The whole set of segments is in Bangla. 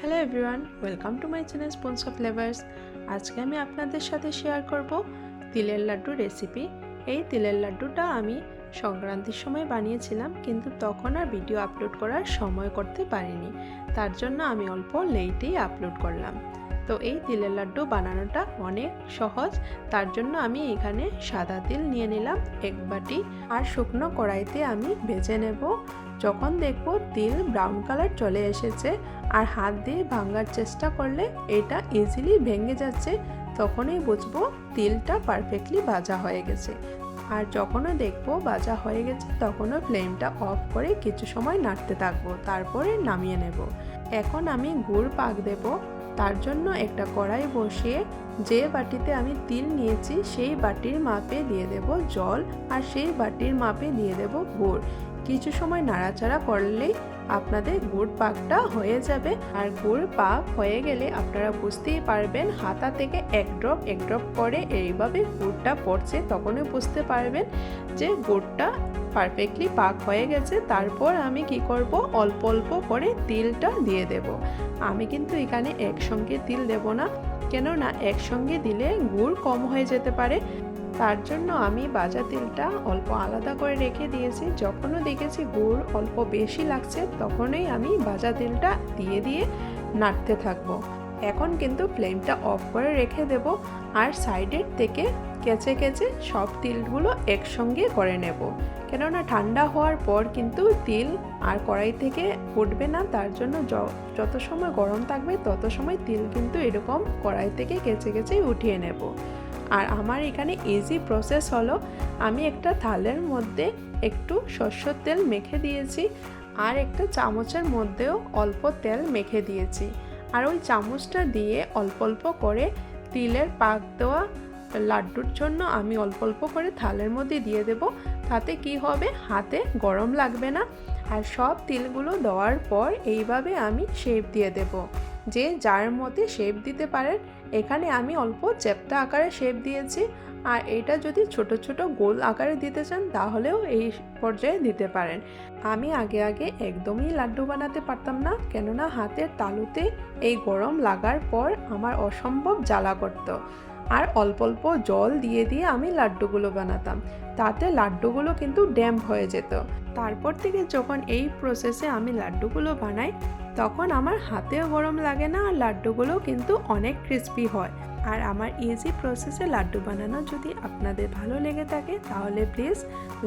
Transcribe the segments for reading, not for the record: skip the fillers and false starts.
Hello everyone, welcome to my channel spoons of flavours. আজকে আমি আপনাদের সাথে শেয়ার করব তিলের লাড্ডু রেসিপি। এই তিলের লাড্ডুটা আমি সংক্রান্তির সময় বানিয়েছিলাম, কিন্তু তখন আর ভিডিও আপলোড করার সময় করতে পারিনি। তার জন্য আমি অল্প লেটেই আপলোড করলাম। তো এই তিলের লাড্ডু বানানোটা অনেক সহজ। তার জন্য আমি এখানে সাদা তিল নিয়ে নিলাম 1 বাটি, আর শুকনো কড়াইতে আমি ভেজে নেব। যখন দেখব তিল ব্রাউন কালার চলে এসেছে আর হাত দিয়ে ভাঙার চেষ্টা করলে এটা ইজিলি ভেঙে যাচ্ছে, তখনই বুঝবো তিলটা পারফেক্টলি ভাজা হয়ে গেছে। আর যখনও দেখবো ভাজা হয়ে গেছে তখনও ফ্লেমটা অফ করে কিছু সময় নাড়তে থাকবো, তারপরে নামিয়ে নেব। এখন আমি গুড় পাক দেব। তার জন্য একটা কড়াই বসিয়ে যে বাটিতে আমি তিল নিয়েছি সেই বাটির মাপে দিয়ে দেব জল, আর সেই বাটির মাপে দিয়ে দেব গুড়। কিছু সময় নাড়াচাড়া করলেই আপনাদের গুড় পাকটা হয়ে যাবে। আর গুড় পাক হয়ে গেলে আপনারা বুঝতেই পারবেন, হাতা থেকে এক ড্রপ করে এইভাবে গুড়টা পড়ছে, তখনই বুঝতে পারবেন যে গুড়টা পারফেক্টলি পাক হয়ে গেছে। তারপর আমি কি করব, অল্প অল্প করে তিলটা দিয়ে দেব। আমি কিন্তু এখানে একসঙ্গে তিল দেব না, কেননা একসঙ্গে দিলে গুড় কম হয়ে যেতে পারে। তার জন্য আমি ভাজা তিলটা অল্প আলাদা করে রেখে দিয়েছি। যখনও দেখেছি গুড় অল্প বেশি লাগছে তখনই আমি ভাজা তিলটা দিয়ে নাড়তে থাকবো। এখন কিন্তু ফ্লেমটা অফ করে রেখে দেব, আর সাইডের থেকে কেচে সব তিলগুলো একসঙ্গে করে নেব। কেননা ঠান্ডা হওয়ার পর কিন্তু তিল আর কড়াই থেকে উঠবে না। তার জন্য যত সময় গরম থাকবে তত সময় তিল কিন্তু এরকম কড়াই থেকে কেচে উঠিয়ে নেব। আর আমার এখানে ইজি প্রসেস হলো, আমি একটা থালের মধ্যে একটু সরষের তেল মেখে দিয়েছি, আর একটা চামচের মধ্যেও অল্প তেল মেখে দিয়েছি। আর ওই চামচটা দিয়ে অল্প অল্প করে তিলের পাক দেওয়া লাড্ডুর জন্য আমি অল্প অল্প করে থালের মধ্যে দিয়ে দেব। তাতে কি হবে, হাতে গরম লাগবে না। আর সব তিলগুলো দেওয়ার পর এইভাবে আমি শেপ দিয়ে দেব। যে যার মধ্যে শেপ দিতে পারেন, এখানে আমি অল্প চ্যাপ্টা আকারে শেপ দিয়েছি। আর এটা যদি ছোট ছোট গোল আকারে দিতে চান তাহলেও এই পর্যায়ে দিতে পারেন। আমি আগে একদমই লাড্ডু বানাতে পারতাম না, কেননা হাতের তালুতে এই গরম লাগার পর আমার অসম্ভব জ্বালা করত। আর অল্প অল্প জল দিয়ে আমি লাড্ডুগুলো বানাতাম, তাতে লাড্ডুগুলো কিন্তু ড্যাম্প হয়ে যেত। তারপর থেকে যখন এই প্রসেসে আমি লাড্ডুগুলো বানাই তখন আমার হাতেও গরম লাগে না, আর লাড্ডুগুলো কিন্তু অনেক ক্রিস্পি হয়। আর আমার ইজি প্রসেসে লাড্ডু বানানো যদি আপনাদের ভালো লেগে থাকে তাহলে প্লিজ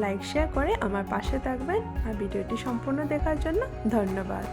লাইক শেয়ার করে আমার পাশে থাকবেন। আর ভিডিওটি সম্পূর্ণ দেখার জন্য ধন্যবাদ।